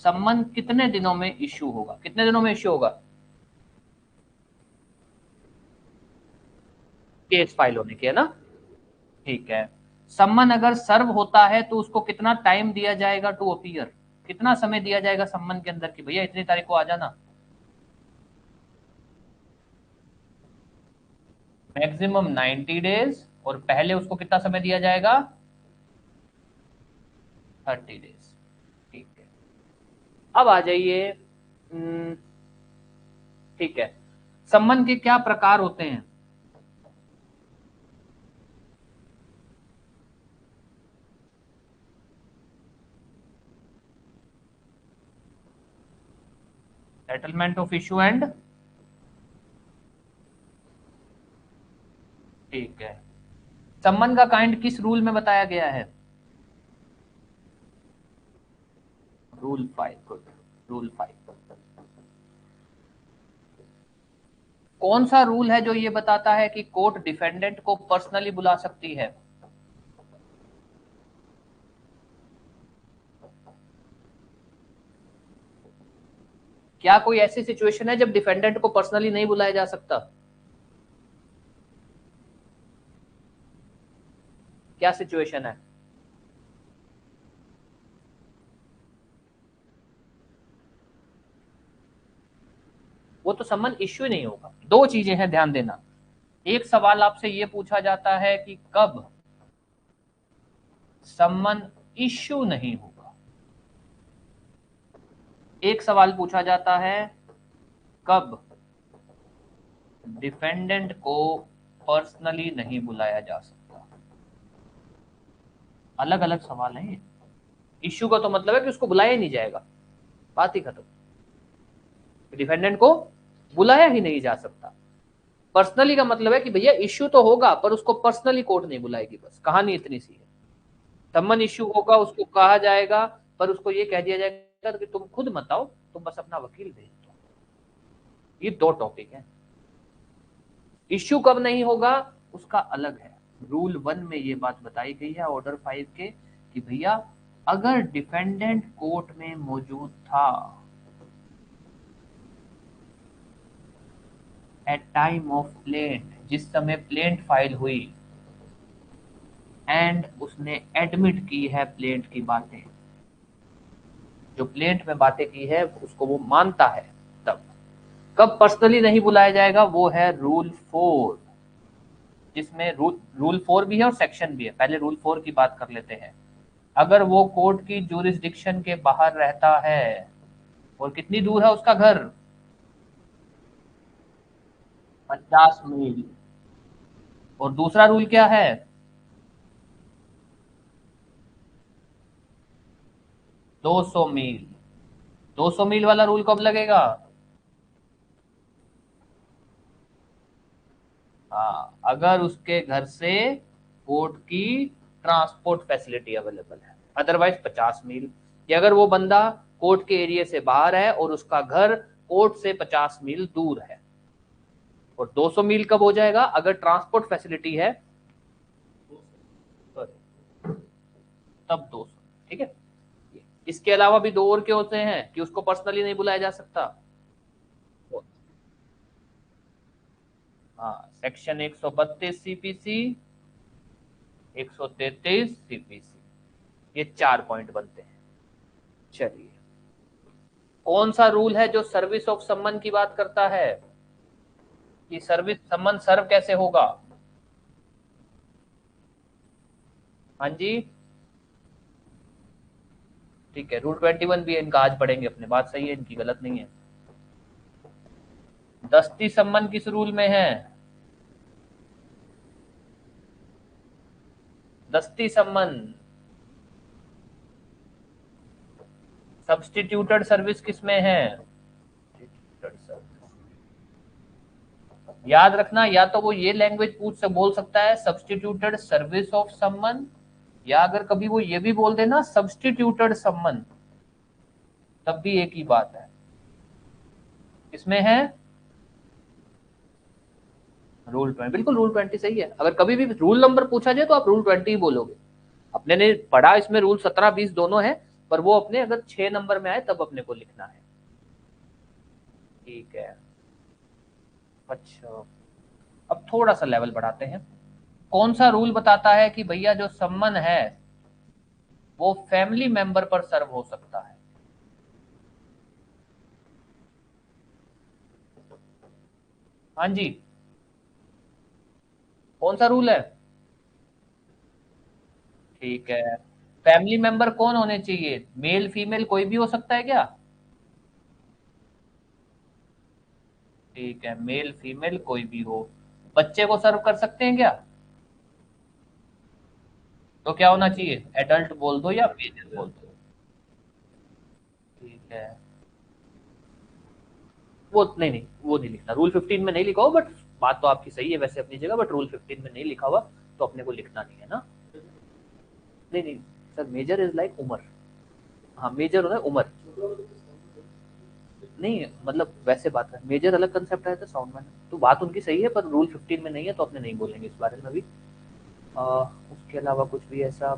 सम्मन कितने दिनों में इश्यू होगा? कितने दिनों में इश्यू होगा? केस फाइल होने के, है ना? ठीक है। सम्मन अगर सर्व होता है तो उसको कितना टाइम दिया जाएगा टू अपीयर? कितना समय दिया जाएगा सम्मन के अंदर कि भैया इतनी तारीख को आ जाना? Maximum 90 days. और पहले उसको कितना समय दिया जाएगा? 30 डेज। ठीक है। अब आ जाइए। ठीक है। सम्मन के क्या प्रकार होते हैं? Settlement of issue and. ठीक है। सम्मन का काइंड किस रूल में बताया गया है? रूल 5। गुड। रूल 5। कौन सा रूल है जो ये बताता है कि कोर्ट डिफेंडेंट को पर्सनली बुला सकती है? क्या कोई ऐसी सिचुएशन है जब डिफेंडेंट को पर्सनली नहीं बुलाया जा सकता? क्या सिचुएशन है? वो तो सम्मन इश्यू नहीं होगा। दो चीजें हैं, ध्यान देना। एक सवाल आपसे ये पूछा जाता है कि कब सम्मन इश्यू नहीं होगा। एक सवाल पूछा जाता है कब डिफेंडेंट को पर्सनली नहीं बुलाया जा सकता। अलग अलग सवाल है ये। इश्यू का तो मतलब है कि उसको बुलाया ही नहीं जाएगा, बात ही खत्म। डिफेंडेंट को बुलाया ही नहीं जा सकता। पर्सनली का मतलब है कि भैया इश्यू तो होगा पर उसको पर्सनली कोर्ट नहीं बुलाएगी, बस कहानी इतनी सी है। सम्मन इश्यू होगा, उसको कहा जाएगा, पर उसको ये कह दिया जाएगा कि तुम खुद मत आओ, तुम बस अपना वकील भेज दो। ये दो टॉपिक है। इश्यू कब नहीं होगा उसका अलग है। रूल 1 में ये बात बताई गई है ऑर्डर 5 के कि भैया अगर डिफेंडेंट कोर्ट में मौजूद था एट टाइम ऑफ प्लेंट, जिस समय प्लेंट फाइल हुई, एंड उसने एडमिट की है प्लेंट की बातें, जो प्लेंट में बातें की है उसको वो मानता है, तब। कब पर्सनली नहीं बुलाया जाएगा वो है रूल 4, जिसमें रूल 4 भी है और सेक्शन भी है। पहले रूल 4 की बात कर लेते हैं। अगर वो कोर्ट की जुरिस्डिक्शन के बाहर रहता है, और कितनी दूर है उसका घर? 50 मील। और दूसरा रूल क्या है? 200 मील। 200 मील वाला रूल कब लगेगा? हाँ, अगर उसके घर से कोर्ट की ट्रांसपोर्ट फैसिलिटी अवेलेबल है। अदरवाइज 50 मील। कि अगर वो बंदा कोर्ट के एरिया से बाहर है और उसका घर कोर्ट से 50 मील दूर है। और 200 मील कब हो जाएगा? अगर ट्रांसपोर्ट फैसिलिटी है, तब 200। ठीक है। इसके अलावा भी दो और के होते हैं कि उसको पर्सनली नहीं बुलाया जा सकता। हाँ, सेक्शन 132 सीपीसी, 133 सीपीसी, ये 4 पॉइंट बनते हैं। चलिए, कौन सा रूल है जो सर्विस ऑफ सम्मन की बात करता है कि सर्विस सम्मन सर्व कैसे होगा? हाँ जी। ठीक है, रूल 21 भी है इनका, आज पढ़ेंगे अपने। बात सही है इनकी, गलत नहीं है। दस्ती सम्मन किस रूल में है? दस्ती सम्मन। सब्स्टिट्यूटेड सर्विस किस में है? याद रखना, या तो वो ये लैंग्वेज पूछ से बोल सकता है सब्स्टिट्यूटेड सर्विस ऑफ सम्मन, या अगर कभी वो ये भी बोल देना सब्स्टिट्यूटेड सम्मन, तब भी एक ही बात है। इसमें है रूल 20। बिल्कुल, रूल 20 सही है। अगर कभी भी रूल नंबर पूछा जाए तो आप रूल 20 ही बोलोगे। अपने ने पढ़ा इसमें रूल 17 20 दोनों है, पर वो अपने अगर 6 नंबर में आए तब अपने को लिखना है। ठीक है। अच्छा, अब थोड़ा सा लेवल बढ़ाते हैं। कौन सा रूल बताता है कि भैया जो सम्मन है वो फैमिली मेंबर पर सर्व हो सकता है? हाँ जी, कौन सा रूल है? ठीक है। फैमिली मेंबर कौन होने चाहिए? मेल फीमेल कोई भी हो सकता है क्या? ठीक है, मेल फीमेल कोई भी हो। बच्चे को सर्व कर सकते हैं क्या? तो क्या होना चाहिए, एडल्ट बोल दो या मेजर बोल दो। ठीक है। वो नहीं नहीं, वो नहीं लिखना, रूल 15 में नहीं लिखा हो, बट बात तो आपकी सही है वैसे अपनी जगह, बट रूल 15 में नहीं लिखा हुआ, तो अपने को लिखना नहीं है ना। नहीं नहीं सर, मेजर इज लाइक उम्र। हाँ मेजर होता है उम्र। नहीं मतलब वैसे बात है, मेजर अलग कंसेप्ट है तो साउंड मैन, तो बात उनकी सही है, पर रूल 15 में नहीं है तो अपने नहीं बोलेंगे इस बारे में अभी। उसके अलावा कुछ भी ऐसा